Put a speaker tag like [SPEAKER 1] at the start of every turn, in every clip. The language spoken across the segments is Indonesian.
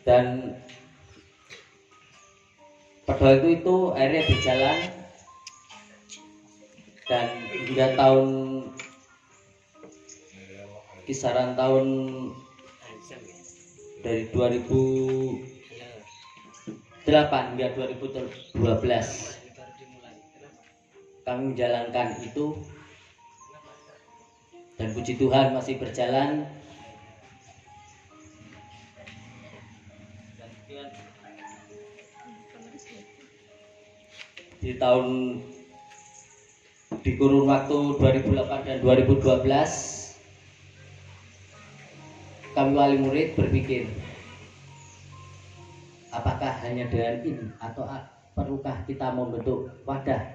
[SPEAKER 1] Dan pada waktu itu akhirnya berjalan, dan hingga kisaran tahun dari 2008 hingga 2012 kami menjalankan itu, dan puji Tuhan masih berjalan. Di kurun waktu 2008 dan 2012 kami wali murid berpikir, apakah hanya dengan ini atau perlukah kita membentuk wadah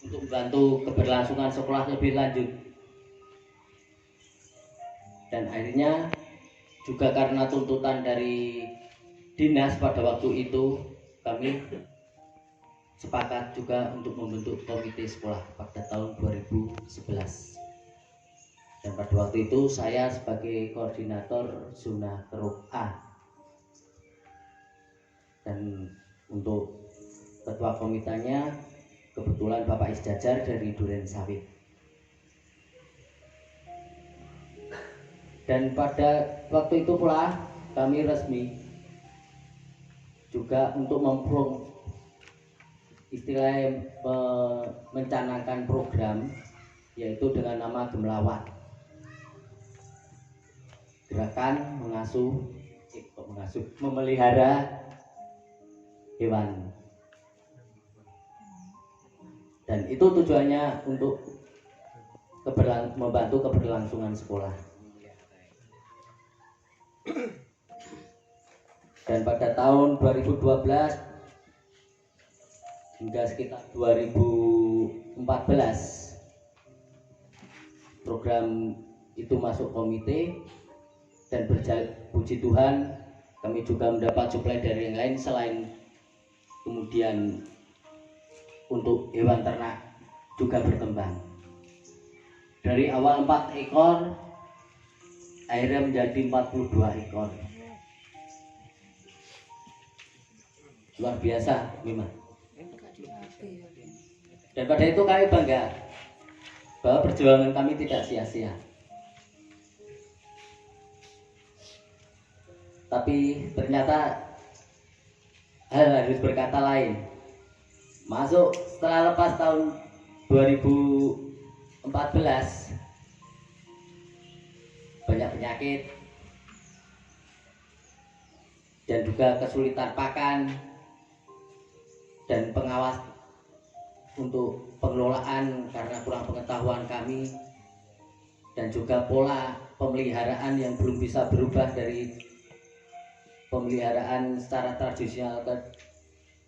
[SPEAKER 1] untuk membantu keberlangsungan sekolah lebih lanjut. Dan akhirnya juga karena tuntutan dari dinas pada waktu itu, kami sepakat juga untuk membentuk komite sekolah pada tahun 2011. Dan pada waktu itu saya sebagai koordinator zona Keruk A, dan untuk ketua komitenya kebetulan Bapak Isjajar dari Duren Sawit. Dan pada waktu itu pula kami resmi juga untuk mencanangkan program, yaitu dengan nama Gemlawat, gerakan memelihara hewan. Dan itu tujuannya untuk membantu keberlangsungan sekolah. Dan pada tahun 2012 hingga sekitar 2014 program itu masuk komite, dan puji Tuhan kami juga mendapat suplai dari yang lain, selain kemudian untuk hewan ternak juga berkembang. Dari awal 4 ekor akhirnya menjadi 42 ekor. Luar biasa memang. Dan pada itu kami bangga bahwa perjuangan kami tidak sia-sia. Tapi ternyata hal harus berkata lain. Masuk setelah lepas tahun 2014, banyak penyakit dan juga kesulitan pakan, dan pengawas untuk pengelolaan karena kurang pengetahuan kami, dan juga pola pemeliharaan yang belum bisa berubah dari pemeliharaan secara tradisional ke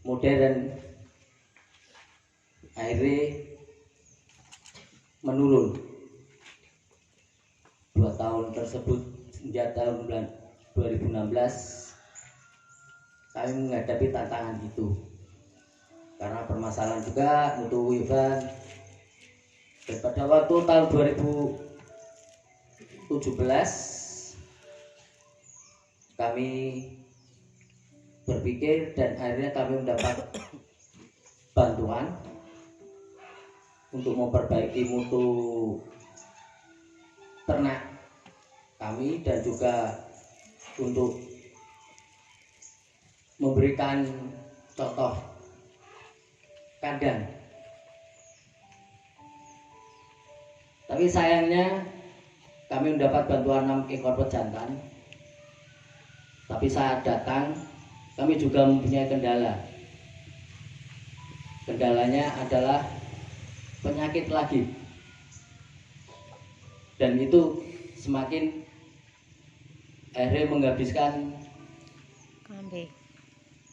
[SPEAKER 1] modern, akhirnya menurun. 2 tahun tersebut sejak tahun 2016 kami menghadapi tantangan itu karena permasalahan juga mutu hewan. Dan pada waktu tahun 2017 kami berpikir, dan akhirnya kami mendapat bantuan untuk memperbaiki mutu ternak kami, dan juga untuk memberikan contoh kandang. Tapi sayangnya kami mendapat bantuan 6 ekor pejantan. Tapi saat datang kami juga mempunyai kendala. Kendalanya adalah penyakit lagi, dan itu semakin akhirnya menghabiskan
[SPEAKER 2] kambing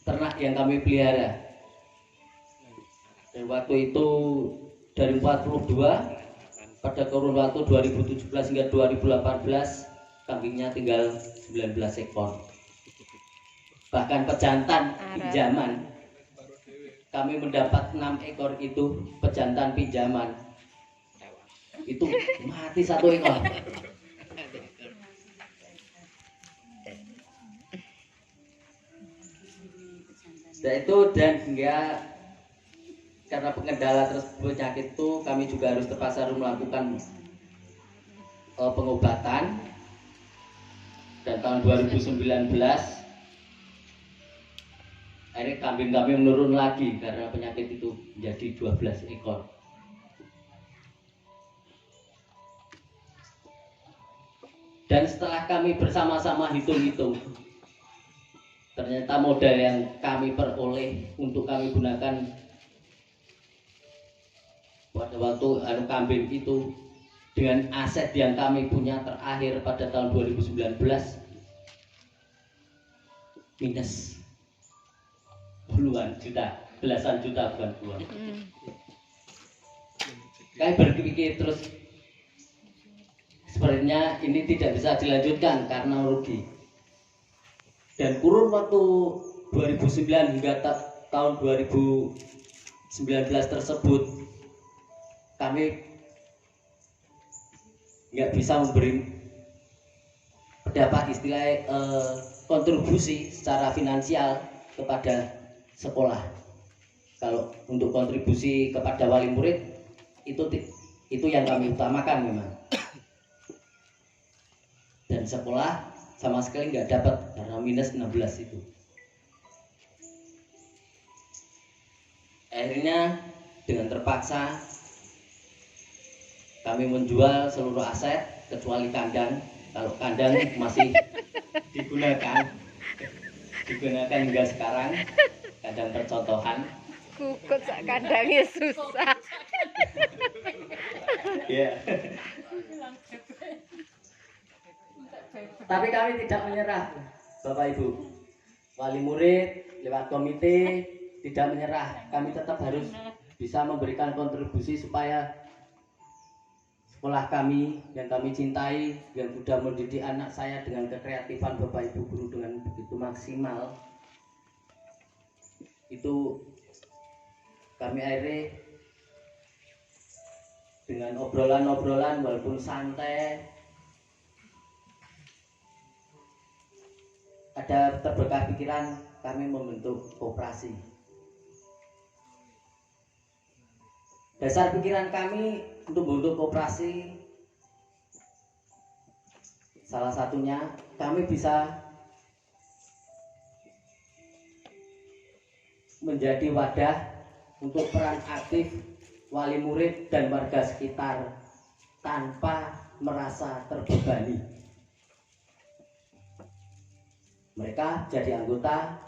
[SPEAKER 1] ternak yang kami pelihara. Dan waktu itu dari 42 pada kurun waktu 2017 hingga 2018 kambingnya tinggal 19 ekor. Bahkan pejantan pinjaman kami mendapat 6 ekor itu pejantan pinjaman, itu mati 1 ekor. Nah itu dan hingga karena pengendala tersebut penyakit itu kami juga harus terpaksa melakukan pengobatan, dan tahun 2019 akhirnya kambing kami menurun lagi karena penyakit itu menjadi 12 ekor. Dan setelah kami bersama-sama hitung-hitung, ternyata modal yang kami peroleh untuk kami gunakan pada waktu kambing itu dengan aset yang kami punya terakhir pada tahun 2019 minus puluhan juta, belasan juta, bukan puluhan. Kami berpikir terus, sebenarnya ini tidak bisa dilanjutkan karena rugi. Dan kurun waktu 2009 hingga tahun 2019 tersebut kami nggak bisa memberi pendapat istilah kontribusi secara finansial kepada sekolah. Kalau untuk kontribusi kepada wali murid itu yang kami utamakan memang. Dan sekolah sama sekali nggak dapat karena minus 16 itu. Akhirnya dengan terpaksa kami menjual seluruh aset kecuali kandang. Kalau kandang masih digunakan hingga sekarang, kandang percontohan.
[SPEAKER 2] Kukut sak kandangnya susah.
[SPEAKER 1] Ya. Tapi kami tidak menyerah, Bapak Ibu. Wali murid lewat komite tidak menyerah. Kami tetap harus bisa memberikan kontribusi supaya sekolah kami yang kami cintai, yang sudah mendidik anak saya dengan kekreatifan Bapak Ibu guru dengan begitu maksimal, itu kami akhirnya dengan obrolan-obrolan walaupun santai, ada terberkah pikiran kami membentuk koperasi. Dasar pikiran kami untuk membentuk koperasi, salah satunya kami bisa menjadi wadah untuk peran aktif wali murid dan warga sekitar tanpa merasa terbebani. Mereka jadi anggota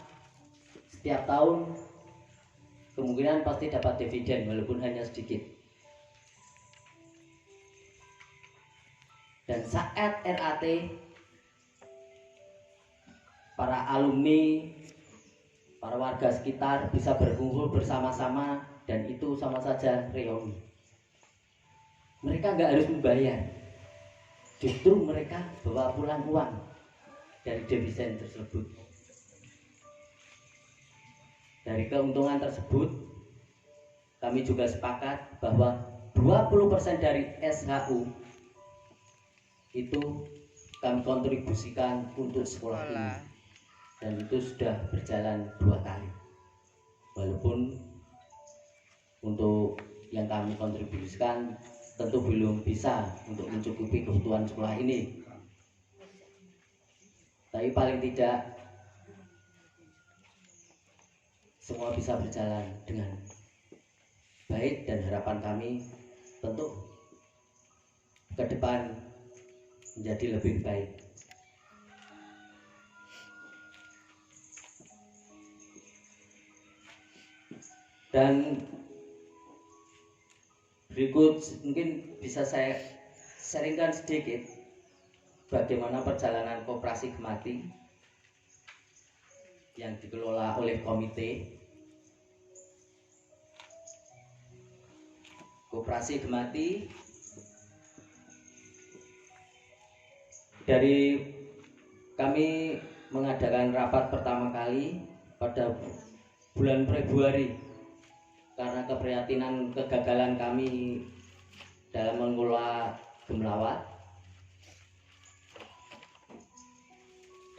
[SPEAKER 1] setiap tahun, kemungkinan pasti dapat dividen walaupun hanya sedikit. Dan saat RAT, para alumni, para warga sekitar bisa berkumpul bersama-sama, dan itu sama saja reuni. Mereka nggak harus membayar, justru mereka bawa pulang uang dari dividen tersebut. Dari keuntungan tersebut, kami juga sepakat bahwa 20% dari SHU itu kami kontribusikan untuk sekolah ini. Dan itu sudah berjalan 2 kali. Walaupun untuk yang kami kontribusikan tentu belum bisa untuk mencukupi kebutuhan sekolah ini. Tapi paling tidak semua bisa berjalan dengan baik, dan harapan kami tentu ke depan menjadi lebih baik. Dan berikut mungkin bisa saya sharingkan sedikit bagaimana perjalanan koperasi Gemati yang dikelola oleh komite. Koperasi Gemati dari kami mengadakan rapat pertama kali pada bulan Februari karena keprihatinan kegagalan kami dalam mengelola Gemlawat,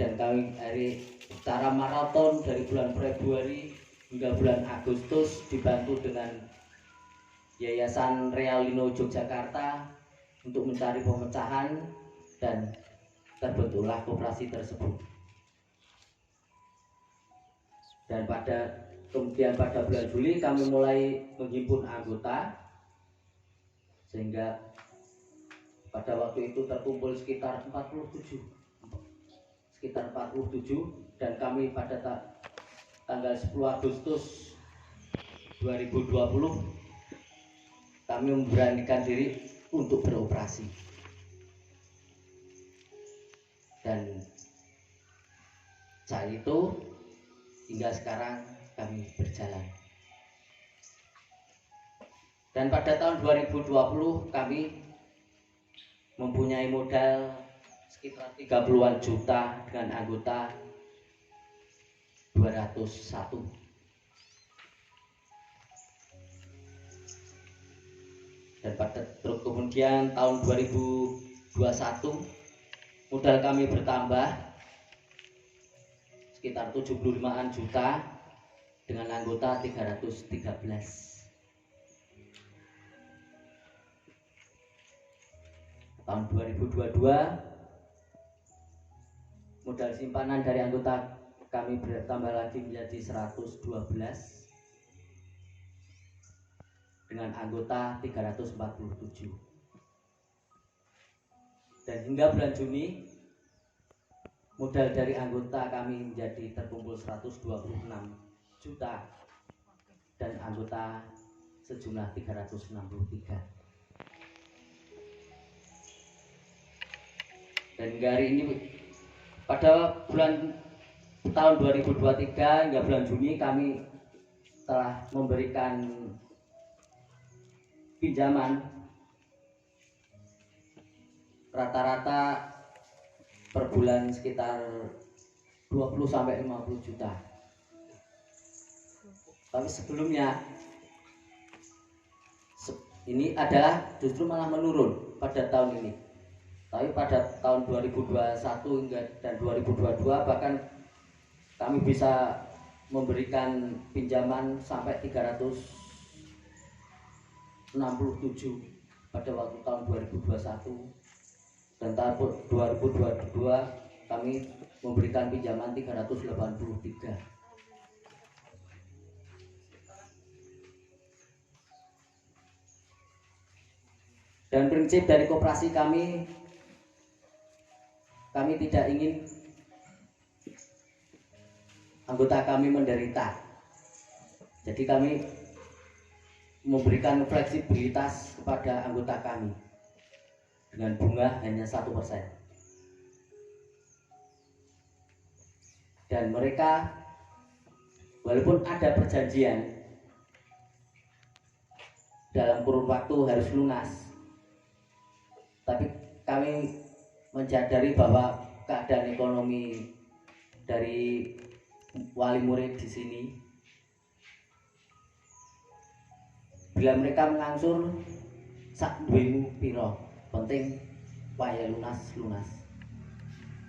[SPEAKER 1] dan kami hari secara maraton dari bulan Februari hingga bulan Agustus dibantu dengan Yayasan Realino Yogyakarta untuk mencari pemecahan dan terbentuklah koperasi tersebut. Dan kemudian pada bulan Juli kami mulai menghimpun anggota, sehingga pada waktu itu terkumpul sekitar 47, dan kami pada tanggal 10 Agustus 2020 kami memberanikan diri untuk beroperasi, dan saat itu hingga sekarang kami berjalan. Dan pada tahun 2020 kami mempunyai modal sekitar 30-an juta dengan anggota 201. Dan kemudian tahun 2021 modal kami bertambah sekitar 75-an juta dengan anggota 313. Tahun 2022 modal simpanan dari anggota kami bertambah lagi menjadi 112 dengan anggota 347. Dan hingga bulan Juni modal dari anggota kami menjadi terkumpul 126 juta dan anggota sejumlah 363. Dan hingga hari ini pada tahun 2023 hingga bulan Juni kami telah memberikan pinjaman rata-rata per bulan sekitar 20-50 juta. Tapi sebelumnya ini adalah justru malah menurun pada tahun ini. Tapi pada tahun 2021 hingga dan 2022 bahkan kami bisa memberikan pinjaman sampai 367 pada waktu tahun 2021, dan tahun 2022 kami memberikan pinjaman 383. Dan prinsip dari koperasi kami tidak ingin anggota kami menderita. Jadi kami memberikan fleksibilitas kepada anggota kami dengan bunga hanya 1%. Dan mereka walaupun ada perjanjian dalam kurun waktu harus lunas, tapi kami menyadari bahwa keadaan ekonomi dari wali murid di sini, bila mereka mengangsur sak duwemu piro, penting waya lunas.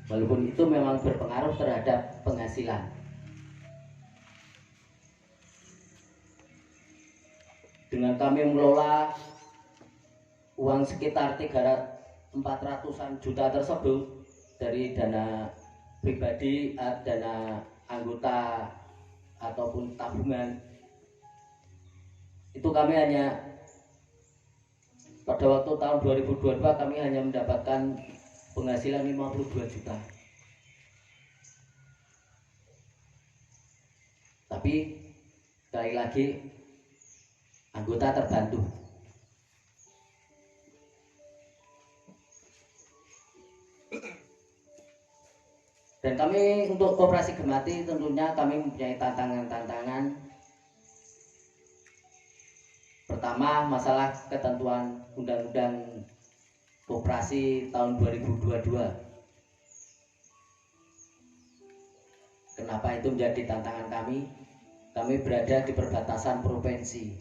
[SPEAKER 1] Walaupun itu memang berpengaruh terhadap penghasilan. Dengan kami mengelola uang sekitar 400-an juta tersebut dari dana pribadi, dana anggota ataupun tabungan, itu kami hanya pada waktu tahun 2022 kami hanya mendapatkan penghasilan 52 juta. Tapi sekali lagi anggota terbantu. Dan kami untuk koperasi Gemati tentunya kami mempunyai tantangan-tantangan. Pertama, masalah ketentuan Undang-Undang Koperasi tahun 2022. Kenapa itu menjadi tantangan kami? Kami berada di perbatasan provinsi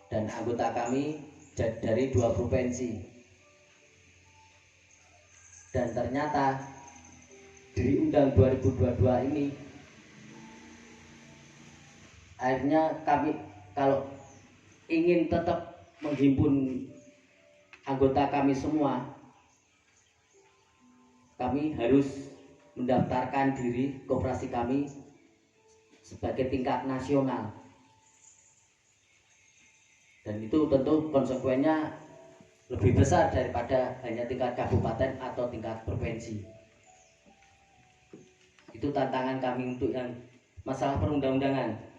[SPEAKER 1] dan anggota kami dari 2 provinsi. Dan ternyata di Undang 2022 ini Akhirnya kami kalau ingin tetap menghimpun anggota kami semua, kami harus mendaftarkan diri koperasi kami sebagai tingkat nasional. Dan itu tentu konsekuensinya lebih besar daripada hanya tingkat kabupaten atau tingkat provinsi. Itu tantangan kami untuk yang masalah perundang-undangan.